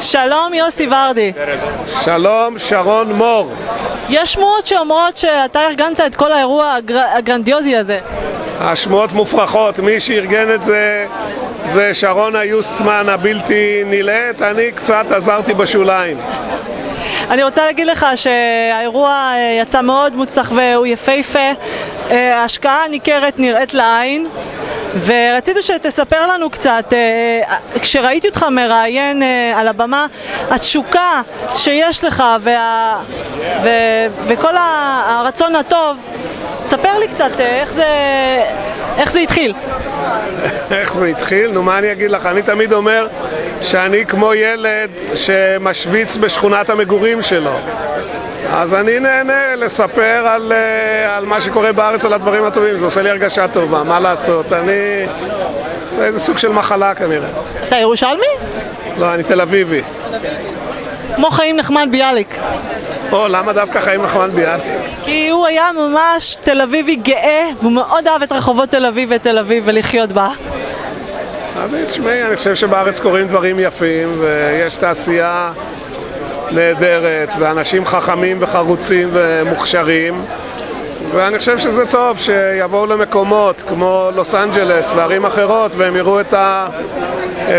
שלום יוסי ורדי. שלום שרון מור. יש שמועות שאומרות שאתה ארגנת את כל האירוע הגרנדיוזי הזה. השמועות מופרכות, מי שארגן את זה זה שרון היוסטמן הבלתי נלאת, אני קצת עזרתי בשוליים. אני רוצה להגיד לך שהאירוע יצא מאוד מוצלח והוא יפהפה, ההשקעה ניכרת נראית לעין, ורציתי שתספר לנו קצת, כשראיתי אותך מראיין על הבמה, התשוקה שיש לך וכל הרצון הטוב, תספר לי קצת איך זה התחיל. איך זה התחיל? נו, מה אני אגיד לך? אני תמיד אומר שאני כמו ילד שמשוויץ בשכונת המגורים שלו. אז אני נהנה לספר על מה שקורה בארץ, על הדברים הטובים. זה עושה לי הרגשה טובה, מה לעשות? זה איזה סוג של מחלה כנראה. אתה ירושלמי? לא, אני תל אביבי. כמו חיים נחמן ביאליק. למה דווקא חיים נחמן ביאליק? כי הוא היה ממש תל אביבי גאה, והוא מאוד אהב את רחובות תל אביב ותל אביב ולחיות בה. תשמעי, אני חושב שבארץ קורים דברים יפים, ויש תעשייה נהדרת, ואנשים חכמים וחרוצים ומוכשרים, ואני חושב שזה טוב שיבואו למקומות כמו לוס אנג'לס וערים אחרות, והם יראו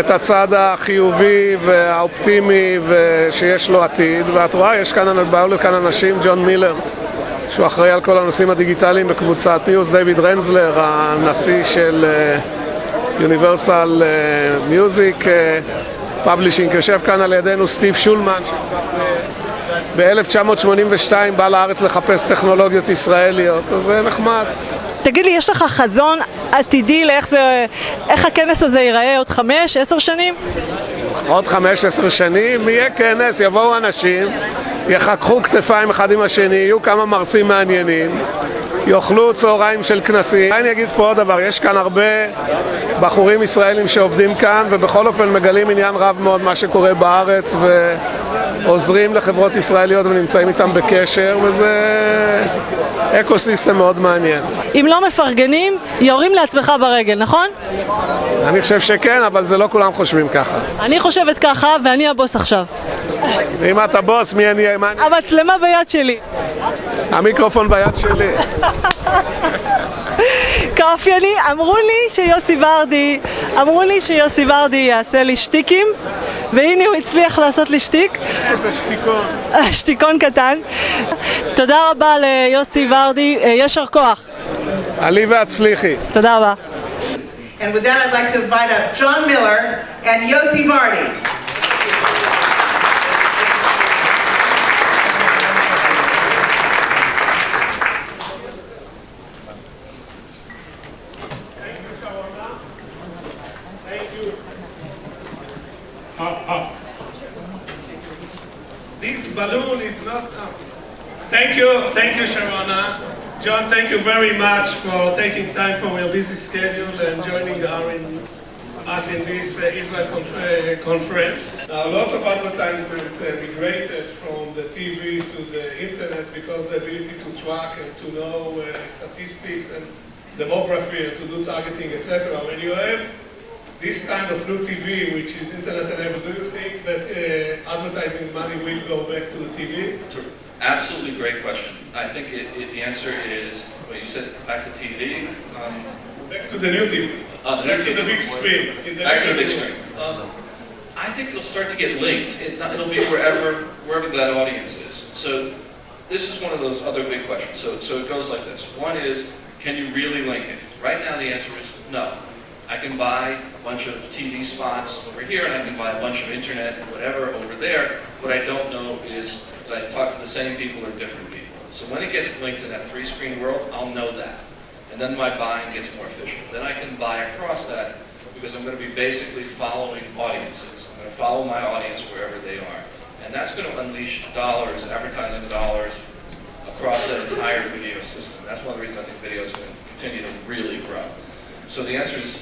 את הצד החיובי והאופטימי ושיש לו עתיד. ואת רואה, באו לכאן אנשים, ג'ון מילר, שהוא אחראי על כל הנושאים הדיגיטליים בקבוצת ניוז, דיוויד רנזלר, הנשיא של יוניברסל מיוזיק פאבלישינג, יושב כאן על ידינו סטיב שולמן, ב-1982 בא לארץ לחפש טכנולוגיות ישראליות, אז זה נחמד. תגיד לי, יש לך חזון עתידי איך הכנס הזה ייראה עוד 5-10 שנים? עוד 5-10 שנים, יהיה כנס, יבואו אנשים, יחככו כתפיים אחד עם השני, יהיו כמה מרצים מעניינים, יאכלו צהריים של כנסים. אני אגיד פה עוד דבר, יש כאן הרבה בחורים ישראלים שעובדים כאן, ובכל אופן מגלים עניין רב מאוד מה שקורה בארץ, ועוזרים לחברות ישראליות ונמצאים איתם בקשר, וזה אקוסיסטם מאוד מעניין. אם לא מפרגנים, יורים לעצמך ברגל, נכון? אני חושב שכן, אבל זה לא כולם חושבים ככה. אני חושבת ככה, ואני הבוס עכשיו. אם אתה בוס, מי אני? המצלמה ביד שלי. המיקרופון ביד שלי. כאופייני, אמרו לי שיוסי ורדי יעשה לי שטיקים, והנה הוא הצליח לעשות לי שטיק. איזה שטיקון. שטיקון קטן. תודה רבה ליוסי ורדי, ישר כוח. עלי והצליחי. תודה רבה. And with that, I'd like to invite up John Miller and Yossi Vardi. This balloon is not up. Thank you, Sharona. John, thank you very much for taking time from your busy schedule and joining us in this Israel conference. Now, a lot of advertisement migrated from the TV to the internet because the ability to track and to know statistics and demography and to do targeting, etc. When you have this kind of new TV, which is internet-enabled, do you think that advertising money will go back to the TV? Absolutely great question. I think the answer is, well, you said back to TV. Back to the new TV. Back to the big screen. Back to the big screen. I think it'll start to get linked. It'll be wherever that audience is. So this is one of those other big questions. So it goes like this. One is, can you really link it? Right now the answer is no. I can buy a bunch of TV spots over here, and I can buy a bunch of internet, whatever, over there. What I don't know is that I talk to the same people or different people. So when it gets linked in that three-screen world, I'll know that. And then my buying gets more efficient. Then I can buy across that because I'm going to be basically following audiences. I'm going to follow my audience wherever they are. And that's going to unleash dollars, advertising dollars, across that entire video system. That's one of the reasons I think video is going to continue to really grow. So the answer is,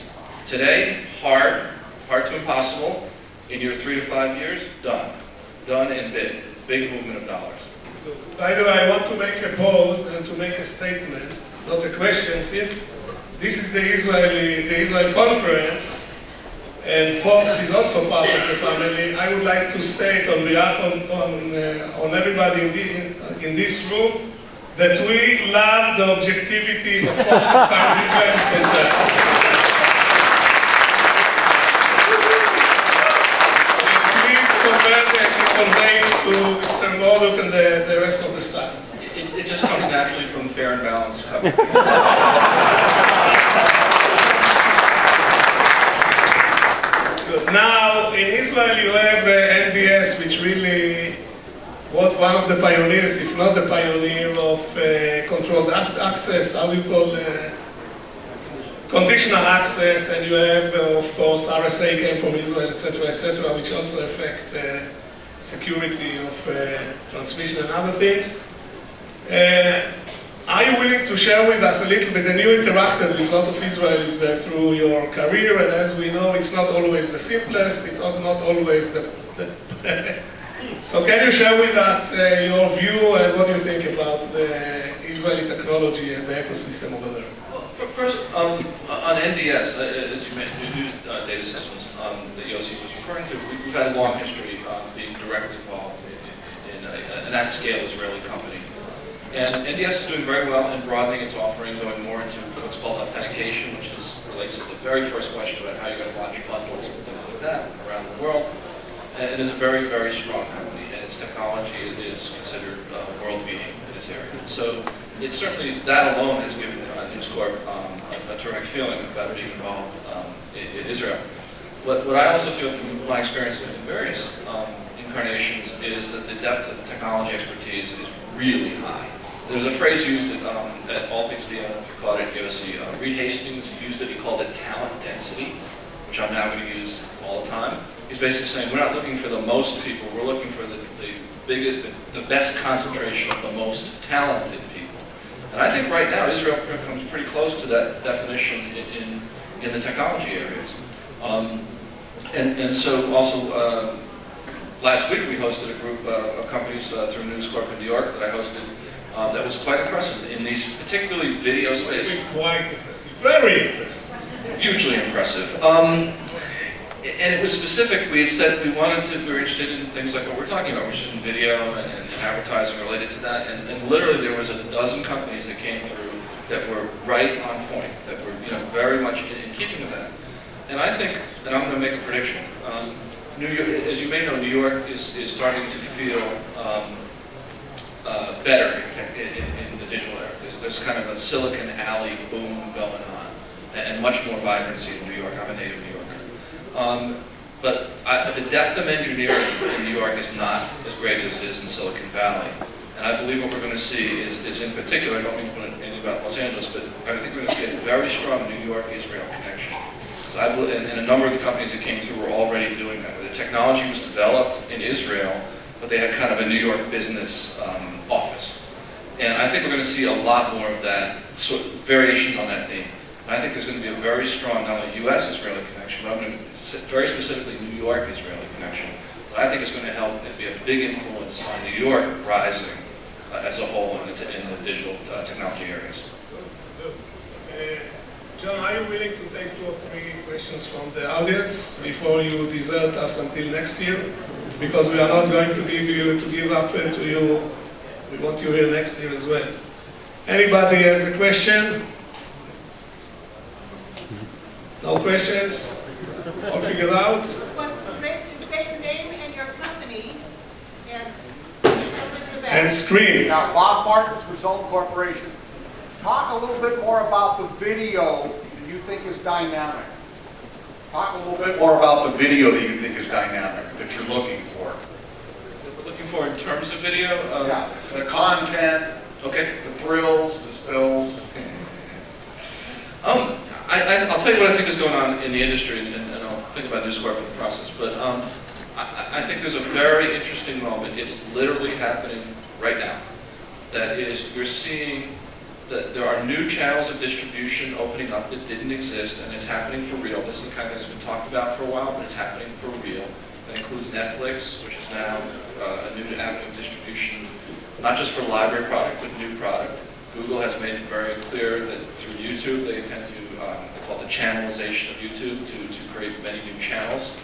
today, hard to impossible. In your 3 to 5 years, done. Done and big movement of dollars. By the way, I want to make a pause and to make a statement, not a question, since this is the Israel conference, and Fox is also part of the family, I would like to state on behalf on everybody in this room that we love the objectivity of Fox's time in Israel special. Convey to Mr. Morduk and the rest of the staff. It just comes naturally from fair and balanced coverage. Good. Now, in Israel you have NDS, which really was one of the pioneers, if not the pioneer, of controlled access, how you call conditional access, and you have, of course, RSA came from Israel, etc., which also affect security of transmission and other things. Are you willing to share with us a little bit, and you interacted with a lot of Israelis through your career, and as we know, it's not always the simplest, it's not always the So can you share with us your view and what you think about the Israeli technology and the ecosystem over there? Well, first, on NDS, as you mentioned, new data systems that Yossi was referring to, we've had a long history of being directly involved in an at-scale Israeli company. And NDS is doing very well in broadening its offering, going more into what's called authentication, which relates to the very first question about how you're going to launch bundles and things like that around the world. And it is a very, very strong company, and its technology is considered world-beating in this area. So it certainly, that alone has given News Corp a terrific feeling about being involved in Israel. What I also feel from my experience in various incarnations is that the depth of the technology expertise is really high. There's a phrase used at All Things D, I don't know if you caught it, Yossi. Reed Hastings used it, he called it talent density, which I'm now going to use all the time. He's basically saying we're not looking for the most people, we're looking for the best concentration of the most talented people. And I think right now Israel comes pretty close to that definition in the technology areas. And so also last week we hosted a group of companies through News Corp in New York that I hosted that was quite impressive in these particularly video space. Quite impressive, very impressive. Hugely impressive. And it was specific. We had said we were interested in things like what we're talking about. We're interested in video and advertising related to that. And literally there was a dozen companies that came through that were right on point, that were very much in keeping with that. And I think, and I'm going to make a prediction, New York, as you may know, New York is starting to feel better in the digital era. There's kind of a Silicon Alley boom going on, and much more vibrancy in New York. I'm a native New Yorker. But the depth of engineering in New York is not as great as it is in Silicon Valley. And I believe what we're going to see is in particular, I don't mean to put anything about Los Angeles, but I think we're going to see a very strong New York-Israel connection. So I believe, and a number of the companies that came through were already doing that. The technology was developed in Israel, but they had kind of a New York business office. And I think we're going to see a lot more of that, sort of variations on that theme. And I think there's going to be a very strong, not only U.S.-Israeli connection, but I'm going to say very specifically New York-Israeli connection. But I think it's going to help and be a big influence on New York rising as a whole in the digital technology areas. John, are you willing to take 2 or 3 questions from the audience before you desert us until next year? Because we are not going to give up to you. We want you here next year as well. Anybody has a question? No questions? All figured out? Well, basically say your name and your company and come into the back. And scream. Now, Bob Martin's Result Corporation. Talk a little bit more about the video that you think is dynamic. Talk a little bit more about the video that you think is dynamic, that you're looking for. That we're looking for in terms of video? Yeah, the content, Okay. the thrills, the spills. I'll tell you what I think is going on in the industry, and I'll think about News Corp in the process. But I think there's a very interesting moment. It's literally happening right now. That is, you're seeing that there are new channels of distribution opening up that didn't exist, and it's happening for real. This is the kind of thing that's been talked about for a while, but it's happening for real. That includes Netflix, which is now a new avenue of distribution, not just for library product, but new product. Google has made it very clear that through YouTube they intend to, they call it the channelization of YouTube, to create many new channels.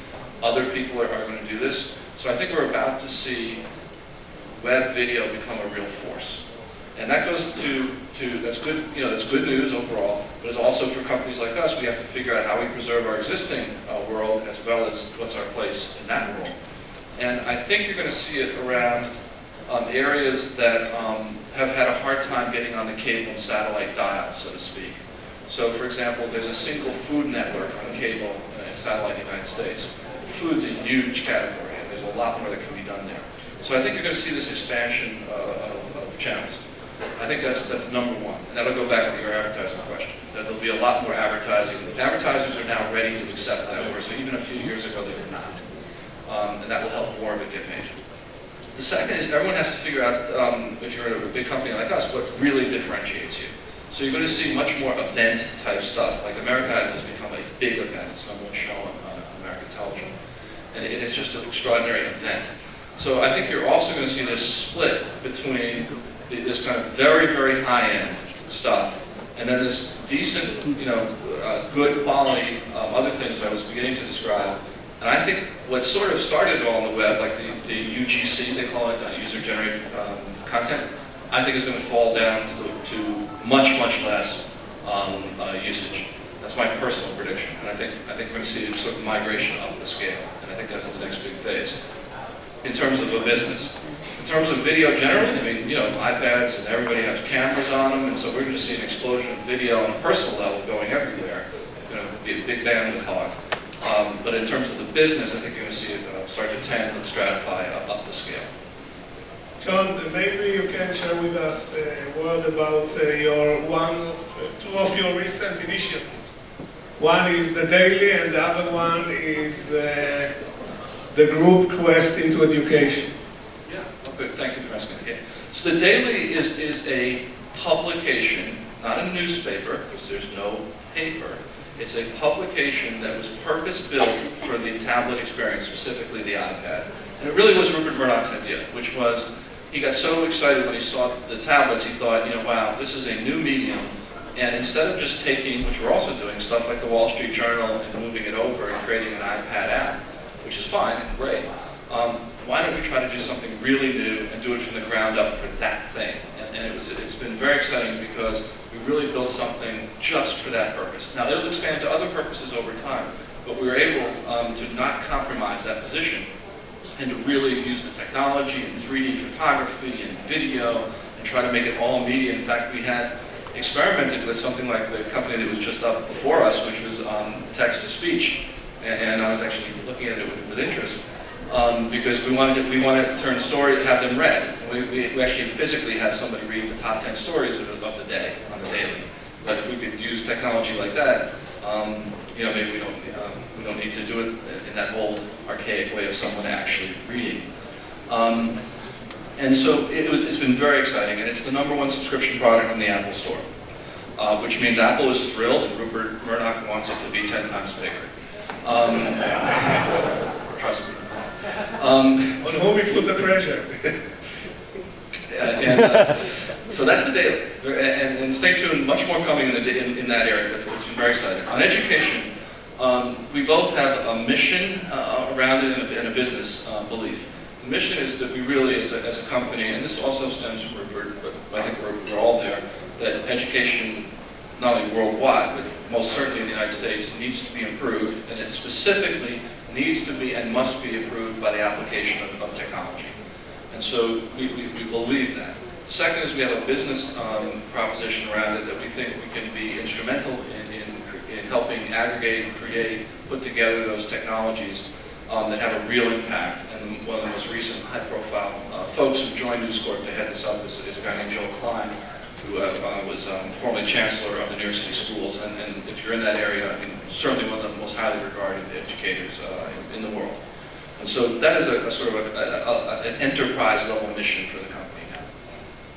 Other people are going to do this. So I think we're about to see web video become a real force. And that goes to that's good, that's good news overall, but it's also for companies like us, we have to figure out how we preserve our existing world as well as what's our place in that world. And I think you're going to see it around areas that have had a hard time getting on the cable and satellite dial, so to speak. So for example, there's a single food network on cable and satellite in the United States. Food's a huge category, and there's a lot more that can be done there. So I think you're going to see this expansion of channels. I think that's number one. And that'll go back to your advertising question. That there'll be a lot more advertising. Advertisers are now ready to accept that, whereas even a few years ago they were not. And that will help more of it get made. The second is everyone has to figure out, if you're a big company like us, what really differentiates you. So you're going to see much more event-type stuff. Like American Idol has become a big event. It's number one show on American television. And it's just an extraordinary event. So I think you're also going to see this split between this kind of very, very high-end stuff and then this decent, good quality other things that I was beginning to describe. And I think what sort of started all on the web, like the UGC, they call it, user-generated content, I think is going to fall down to much, much less usage. That's my personal prediction. And I think we're going to see a sort of migration up the scale. And I think that's the next big phase. In terms of a business. In terms of video generally, I mean, iPads and everybody has cameras on them, and so we're going to see an explosion of video on a personal level going everywhere. It's going to be a big bandwidth hog. But in terms of the business, I think you're going to see it start to tend and stratify up the scale. John, maybe you can share with us a word about two of your recent initiatives. One is the Daily, and the other one is the group Quest into Education. Yeah, good. Thank you for asking. Yeah. So the Daily is a publication, not a newspaper, because there's no paper. It's a publication that was purpose-built for the tablet experience, specifically the iPad. And it really was Rupert Murdoch's idea, which was, he got so excited when he saw the tablets, he thought, wow, this is a new medium. And instead of just taking, which we're also doing, stuff like the Wall Street Journal and moving it over and creating an iPad app, which is fine and great, why don't we try to do something really new and do it from the ground up for that thing? And it's been very exciting because we really built something just for that purpose. Now, it'll expand to other purposes over time, but we were able to not compromise that position and to really use the technology and 3D photography and video and try to make it all media. In fact, we had experimented with something like the company that was just up before us, which was text-to-speech. And I was actually looking at it with interest because we wanted to turn stories, have them read. We actually physically had somebody read the top 10 stories of the day on the Daily. But if we could use technology like that, maybe we don't need to do it in that old archaic way of someone actually reading. And so it's been very exciting, and it's the #1 subscription product in the Apple Store, which means Apple is thrilled and Rupert Murdoch wants it to be 10 times bigger. Trust me. On whom we put the pressure. So that's the Daily. And stay tuned, much more coming in that area, but it's been very exciting. On education, we both have a mission around it and a business belief. The mission is that we really, as a company, and this also stems from Rupert, but I think we're all there, that education, not only worldwide, but most certainly in the United States, needs to be improved, and it specifically needs to be and must be improved by the application of technology. And so we believe that. Second is we have a business proposition around it that we think we can be instrumental in helping aggregate, create, put together those technologies that have a real impact. And one of the most recent high-profile folks who joined News Corp to head this up is a guy named Joel Klein, who was formerly chancellor of the New York City schools. And if you're in that area, I mean, certainly one of the most highly regarded educators in the world. And so that is a sort of an enterprise-level mission for the company now.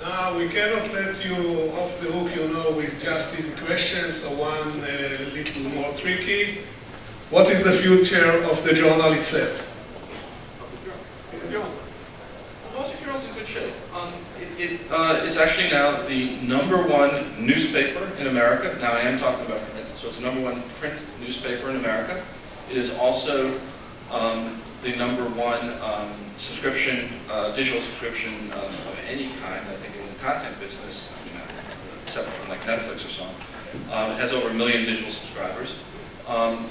Now, we cannot let you off the hook, with just easy questions, so one a little more tricky. What is the future of the journal itself? The Wall Street Journal's in good shape. is actually now the #1 newspaper in America. Now I am talking about print, so it's the #1 print newspaper in America. It is also the #1 subscription, digital subscription of any kind, I think, in the content business, except from like Netflix or so on. It has over 1 million digital subscribers.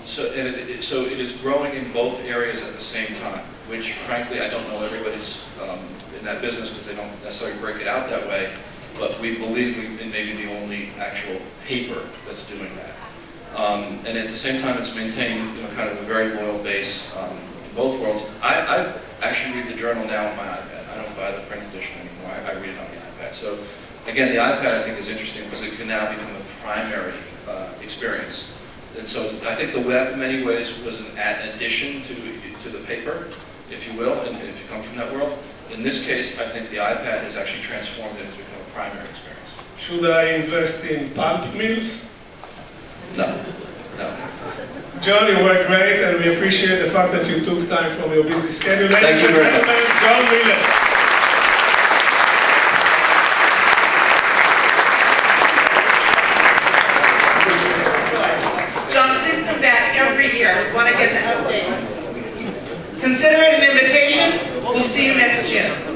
So it is growing in both areas at the same time, which frankly I don't know everybody's in that business because they don't necessarily break it out that way, but we believe we may be the only actual paper that's doing that. And at the same time it's maintained kind of a very loyal base in both worlds. I actually read the journal now on my iPad. I don't buy the print edition anymore. I read it on the iPad. So again, the iPad I think is interesting because it can now become a primary experience. And so I think the web in many ways was an addition to the paper, if you will, and if you come from that world. In this case, I think the iPad has actually transformed it to become a primary experience. Should I invest in pulp mills? No, no. John, you were great, and we appreciate the fact that you took time from your busy schedule. Thank Ladies you and very much. gentlemen, John Miller. John, please come back every year. We want to get an update. Consider it an invitation. We'll see you next June.